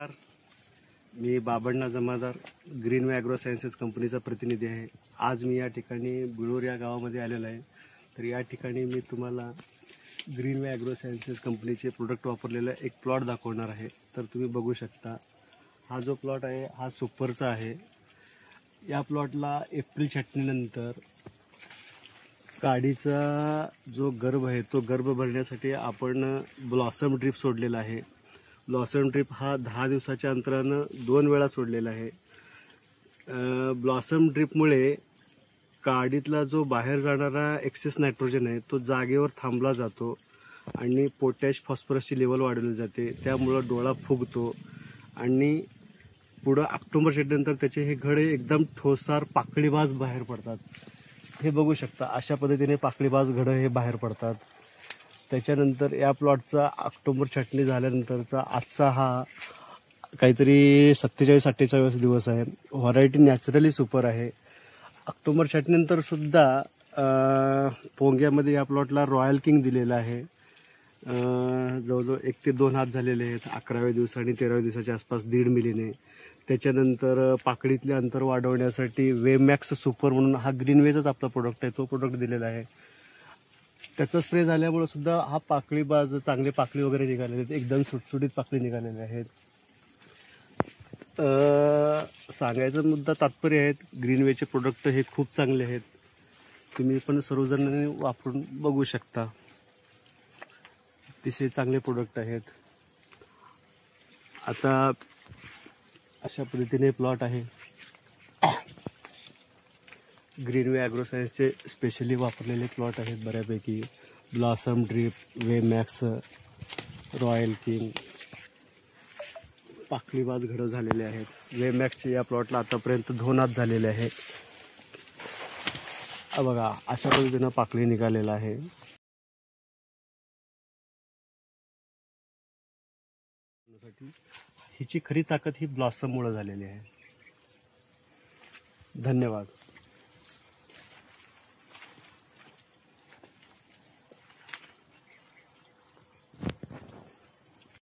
मी बाबण्णा जमादार Greenway agro sciences कंपनीचा प्रतिनिधी आहे। आज मी या ठिकाणी बिळूर या गावामध्ये आलेलो आहे। तर या ठिकाणी मी तुम्हाला ग्रीनवे ॲग्रो सायन्सेस कंपनीचे प्रोडक्ट वापरलेला एक प्लॉट दाखवणार आहे। तर तुम्ही बघू शकता, हा जो प्लॉट आहे हा सुपरचा आहे। या प्लॉटला एप्रिल छाटणीनंतर काडीचा जो गर्भ आहे तो गर्भ भरण्यासाठी आपण ब्लॉसम ड्रिप सोडलेला आहे। ब्लॉसम ड्रिप हा 10 दिवसाच्या अंतरानं 2 वेळा सोडलेला आहे। ब्लॉसम ड्रिपमुळे काडीतला जो बाहेर जाणारा एक्सेस नायट्रोजन आहे तो जागेवर थांबला जातो आणि पोटॅश फॉस्फरसची लेवल वाढवली जाते। त्यामुळे डोळा फुगतो आणि पुढे ऑक्टोबर शेडनंतर त्याचे हे घड एकदम ठोसार पाकळीबाज बाहेर पडतात। हे बघू शकता, अशा पद्धतीने पाकळीबाज घड हे बाहेर पडतात। त्याच्यानंतर या प्लॉटचा ऑक्टोबर छाटणी झाल्यानंतरचा आजचा हा काहीतरी 47-48 दिवस आहे। व्हरायटी नॅचरली सुपर आहे। ऑक्टोबर छाटणीनंतर सुद्धा पोंग्यामध्ये या प्लॉटला रॉयल किंग दिलेला आहे। जवळजवळ 1 ते 2 हात झालेले आहेत। 11व्या दिवसा आणि 13व्या दिवसाच्या आसपास 1.5 मिलीने। त्याच्यानंतर पाकळीतले अंतर वाढवण्यासाठी वेमॅक्स सुपर म्हणून हा ग्रीनवेचाच आपला प्रोडक्ट आहे, तो प्रोडक्ट दिलेला आहे। त्याचा स्प्रे झाल्यामुळे सुद्धा हा पाकळीबाज चांगले पाकळी वगैरे निघालेले आहेत, एकदम सुटसुटीत पाकळी निघालेले आहेत। सांगायचा मुद्दा तात्पर्य आहे, ग्रीनवेचे प्रोडक्ट हे खूप चांगले आहेत। तुम्ही पण सर्वजणांनी वापरून बघू शकता, अतिशय चांगले प्रोडक्ट आहेत। आता अशा पद्धतीने प्लॉट आहे। ग्रीनवे ॲग्रो सायन्सचे स्पेशली वापरलेले प्लॉट आहेत बऱ्यापैकी। ब्लॉसम ड्रिप, वेमॅक्स, रॉयल किंग, पाकळीबाज घडं झालेले आहेत। वेमॅक्सचे या प्लॉटला आतापर्यंत 2 हात झालेले आहे। बघा, अशा पद्धतीनं पाकळी निघालेला आहे। हिची खरी ताकद ही ब्लॉसममुळे झालेली आहे। धन्यवाद।